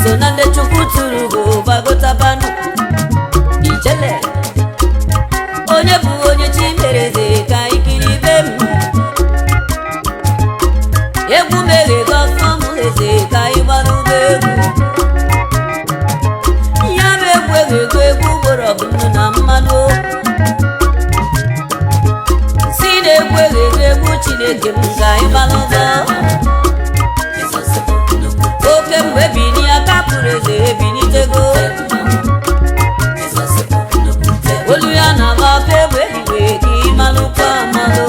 iso na ndị Chukwu tụrụ bụ gbagotapanu ijele onye bụ onye chi mere eze ka ikiri be m egwu mere gọfọ m eze ka ịgbara ube egwu ya bụ egwu gboro ọbụnụ na mmanụ si na-egwu egwu Chineke m ka ịgbara ụgbọ oke mgbe bini aka pụrụ eze ebinitego olu ya na-agba ọkụ egbe eluigwe ka ịmalụkwa amalụ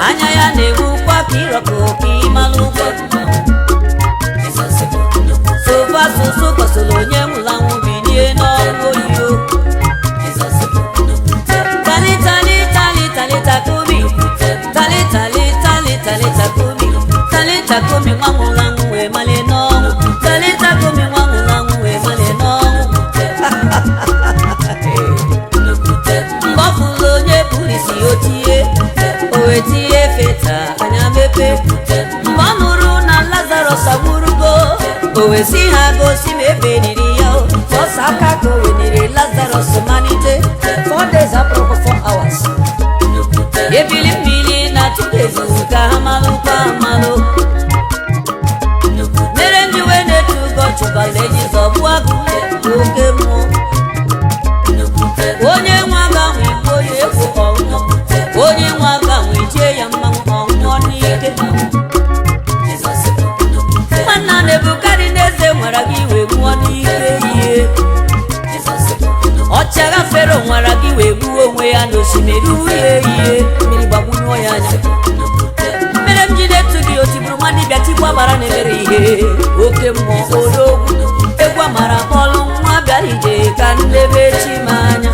anya ya na-egbukwa ka ịrọpụ ka ịmalụkwa sofu asụsụ kwasịrị onye nwụrụ anwụ binie n'ọrụ oyiyo talitakomi nwa nwụrụ anwụ wee mali n'ọnwụ talitakomi nwa nwụrụ anwụ wee mali n'ọnwụ mgbe ọ fụrụ onye pụrụ isi o wee tie feta anya mepe mgbe ọ nụrụ na Lazarus anwụrụgo o wee si ha gosi ma ebe niri ya ọsọ aka ka o weniri Lazarus malite 4 days apụrụ 4 hours ebili mmiri na 2 days ka ha malụkwa amalụ mere ndị wee na-etu ụgọ chụbala enyi zọgbu agụ oke mmụọ onye nwa ganwe igbo ya egwu ọnwụọ onye nwa ganwe jie ya mmanwụ ọnwụọ n'ike nwanna Nebukadneza nwara gị wee nwụọ n'ike ihe ọchagha Fero nwara gị wee gbuo onwe ya n'osimiri uhie ihe mmiri gbagbunyụọ ya anya mere m ji na-etu gị otigburu nwa dibịa tigbu agbara na-emere ihe oke mmụọ odogwu egwu amara kpọlụ nwa bịara ije ka nlebe chi m anya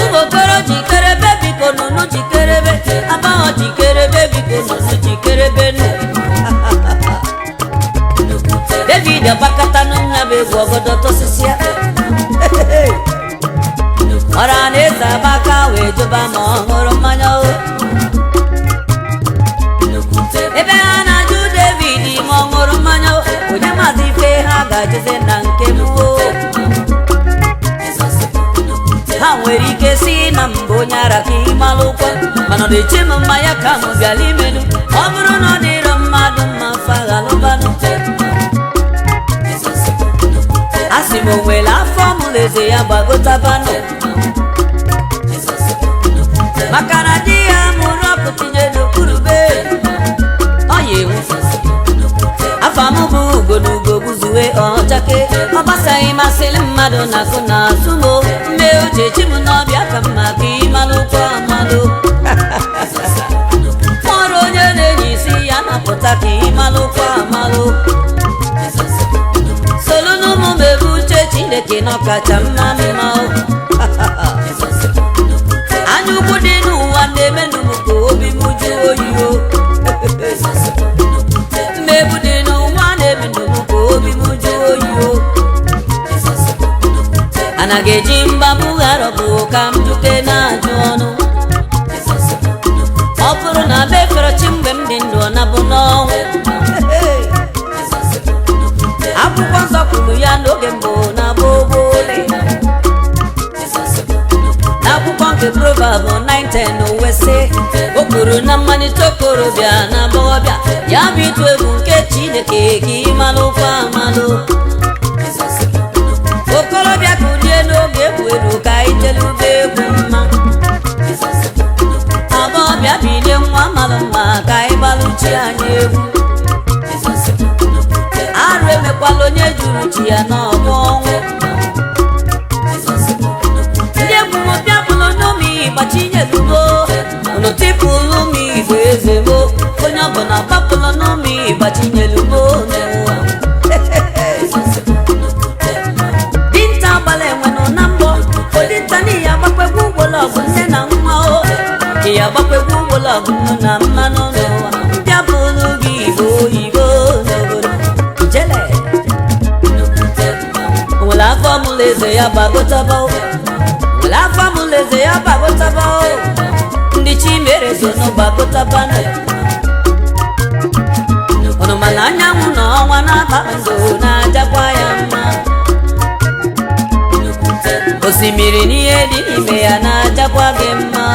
ụmụ okoro jikerebe biko nụnụ jikerebe abaghọ jikerebe biko nụnụ jikerebe nụ David agbakọta n'nya bụ egwu ọgọdọ tosisia ọra na eze abaka wee jụba ma ọ ṅụrụ mmanya o ebe ha na-ajụ David ma ọ ṅụrụ mmanya onye maazị ife ha ga-ajụzi na nke m ha nwere ike si na mbụ onye ara ka ịmalụkwa mana ọ na-eche m mmanya ka m bịala imenu ọ bụrụ na ọ dịrọ mmadụ mma faghalụbanụ asị m onwere afọ mụrụ eze ya gbagotabanụ maka na di ya mụrụ ọkụ tinye n'okpuru be ọ ya ewu afọ m bụ ugo na ugo gbuzuwe ọchake ọ gbasaghị masịrị mmadụ na akụ na azụmo mme uche chi m n'ọbịa ka mma ka ịmalụkwa amalụ ọrụ onye na-enye isi ya napụta ka ịmalụkwa amalụ solu n'ụmụ m ebe uche Chineke n'ọkacha mma mma anya ukwu dị n'ụwa na-emenụ m ka obi m jụọ oyi o mmegbu dị n'ụwa na-emenụ m ka obi m jụọ oyi o anaghị eji mgbabụ gharọbụ ka m jute na-ajụ ọnụ ọ bụrụ na be fere chi mgbe m dị ndụ ọ nabụ n'ọnwụ akwụkwọ nsọ kwuru ya n'oge mbụ na gbogbole n'akwụkwọ nke Proverbs 9:10 wee sị o kwuru na mmalite okorobịa na agbọghọbịa ya bụ ịtụ egwu nke Chineke ka ịmalụkwa amalụ okorobịa kulie n'oge egwu elu ka itelube egwu mma agbọghọbịa bilie nwa malụ mma ka ịgbalụchi anyị egwu arụ emekwala onye juru chi ya n'ọgbọ ọnwụ ndị egwu m bịa bụrụ n'ụmụ ịgbachinyelugo ụnụ tipụlụ m igbo eze mo onye ọbụla gbapụlụ n'ụmụ ịgbachinyelugo n'ụwa dinta gbara enwenụ na mbọ odinta n'ihi agbakwegwu ụgbọlọgụ nne na nwa o ihe agbakwegwu ụgbọlọgụ nnu na mmanụ n'ụwa bịa bụrụ gị igbo oyibo n'obodo nwere afọ mụrụ eze ya gbagotaba nwere afọ mụrụ eze ya gbagotaba ndị chi mere so n'ọgbagotaba ọnụma mana anyanwụ na ọnwa na-akpakpando na-ajakwa ya mma. Osimiri n'ihe dị n'ime ya na-ajakwa gị mma.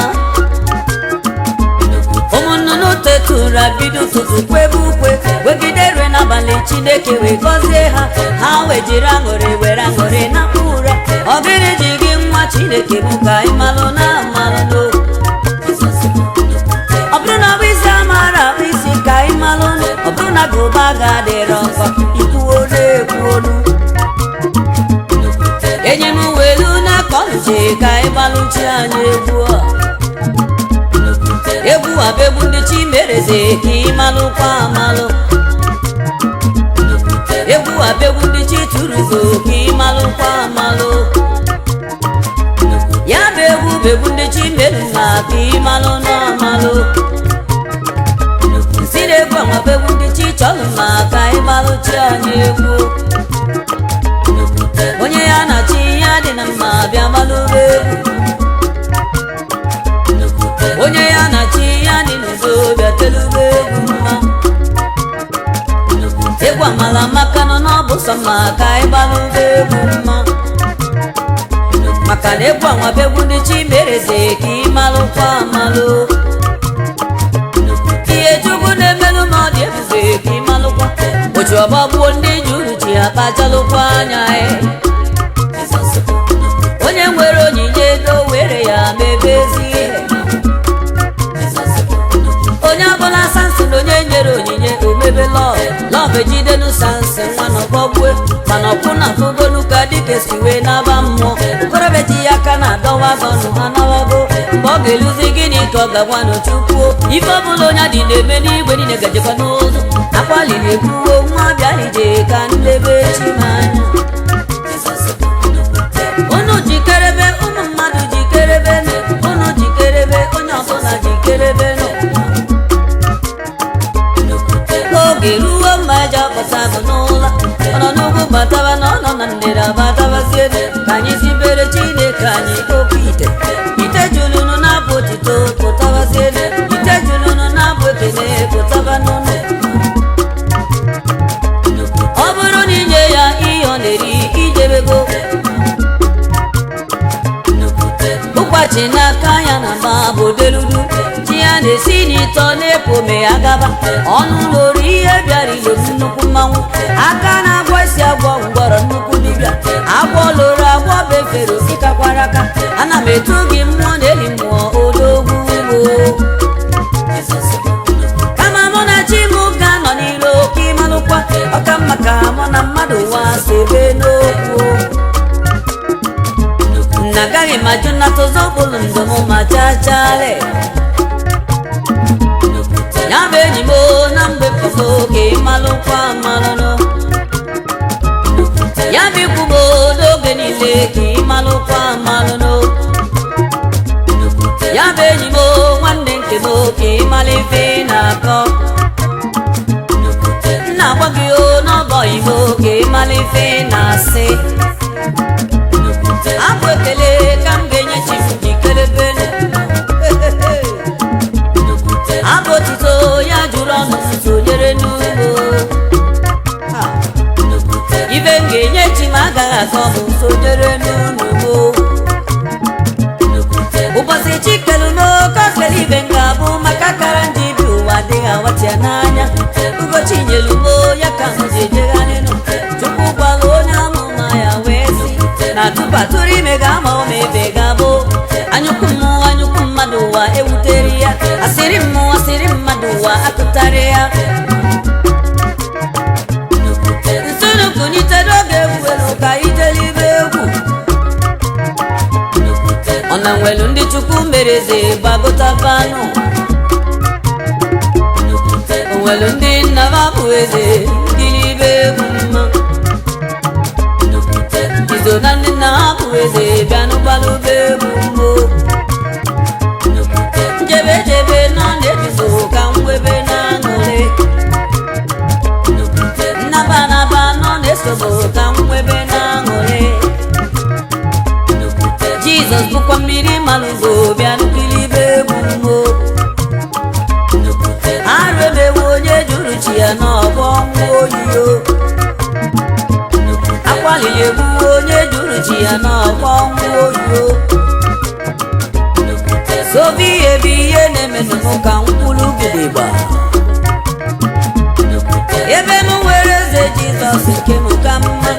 Ụmụ nnụnụ tetụra bido ụtụtụ kwebe ukwe wegide rue n'abalị Chineke wee gọzie ha. Ha wee jiri aṅụrị were aṅụrị na ụra. Ọ gịnị ji gị nwa Chineke bụ ka ị malụ na amalụ. Ọ bụrụ na bụ isi amara bụ isi ka ị malụ. Ọ bụrụ na gụba ga-adịrọ nkọ ikwuo na-ekwu olu. Enye m welu na-akọnuche ka ị gbalụchi anyị egwu a. Egwu a bụ egwu ndị chi mereze ka ị malụkwa amalụ. Egwu a bụ egwu ndị chi tụrụgo ka ị malụkwa amalụ. Ya bụ egwu ndị chi merụ ma ka ị malụ n'amalụ. Si na-egwu anwa bụ egwu ndị chi chọrọ ma ka ị malụchi anyị egwu. Onye ya na chi ya dị na mma bịa malụba egwu. Onye ya na chi ya dị n'uzo bịa telube egwu mma. Egwu amala maka nọ n'ọbụ sọ mma ka ị gbalụba egwu mma. Maka na egwu anwa bụ egwu ndị chi mereze ka ị malụkwa amalụ. Ihe Chukwu na-emelụ ma ọ dị ebube ka ị malụkwa. Oji ọgbagbuo ndị juru chi akpachalụkwa anya ya. Onye nwere onyinye ego were ya mebezi ihe. Onye ọbụla Samson onye nyere onyinye omebe lọv ejidenu Samson nwa n'ọgbọgbue. Mana ọkwụ na afụgonu ka dịka esi wee naba mmụọ. Okorobịa ji ya aka na-adọwa gọnụ ha nawago. Mgbe ọ ga-eluzi gịnị ka ọ ga-agwa n'Chukwu. Ife ọbụla onye dị na-eme n'igwe niile gajekwa n'ụzọ. Akwaliri ekwuo nwa bịa ije ka nlebe chi m anya. Unu jikerebe, ụmụ mmadụ jikerebe. Unu jikerebe, onye ọbụla jikerebe. Oge ruo mma eji apụta bụ n'ụlọ. Ọ nọ n'ugwu bataba na ọ nọ na ndịda batabazie. Ka anyị sibere Chineke anyị okwu ite. Ite julunu na-abụ otito pụtabazie. Ite julunu na-abụ ekele pụtaba n'ụlọ. Ọ bụrụ na inye ya ihe ọ na-eri ijebego. Ụkwachi n'aka ya na mba bụ deludu. Chi ya na-esi n'ịtọ na-epu ome ya gaba. Ọnụ lori ihe bịara ilo nnukwu mmanwụ. Aka na-agwọ isi agwọ ngwọrọ nnukwu dibịa. Agwọ loro agwọ befere osikakwara aka. Ana m etu gị mmụọ na-eli mmụọ odogwu ugbo. Kama mụ na chi m ga-anọ n'iro ka ị malụkwa. Ọka mma ka mụ na mmadụ ụwa sebe n'okwu. Na agaghị m ajụ nnata ụzọ bụlụ ndụ m ma chachale. Ya bụ enyi m na mgbe pụta oge malụkwa amalụnụ. Ya bụ ikwu m n'oge niile ka ị malụkwa amalụnụ. Ya bụ enyi m nwanne nke m ka ị malụ ife na-akọ. Nna agwa gị n'ọbọ Igbo ka ị malụ ife na-asị. Abụ ekele ka m ga-enye chi m jikerebe. Abụ otito ya jụrụ ọnụ sonyere n'ugbo. Ibe m ga-enye chi m agaghị akọ bụ sonyere n'ugbo. Ụbọchị chi kelu n'oke okele ibe m ga-abụ maka kara ndị bi ụwa adịghị awatịa n'anya. Ugochi nyelu mo ya ka m ji ejegharịnụ. Chukwu gwara onye amụma ya wee sị na tụpatụrụ ime ga-ama ome ebe ga-abụ. Anyụkwu mmadụ ụwa ewutere ya. Asịrị mmadụ ụwa akụtarị ya. Nsonukwu n'ite n'oge egwuelu ka ijelibe egwu. Ọ na nwelu ndị Chukwu mereze gbagotabanụ. O nwelu ndị nnaba bụ eze gilibe egwu mma. Izo na ndị nna ha bụ eze bịanụgbalụbe egwu mmo. Njebe nọ na-ebizo ka mwebe na-aṅụrị. Nnaba nọ na-esobo ka mwebe na-aṅụrị. Jizọs bụkwa mmiri malụgo bịanụgilibe egwu mmo. Arụ emewe onye juru chi ya n'ọgbọ. ka mkpụrụ gidigba ebe m nwere eze Jizọs nke m ka mma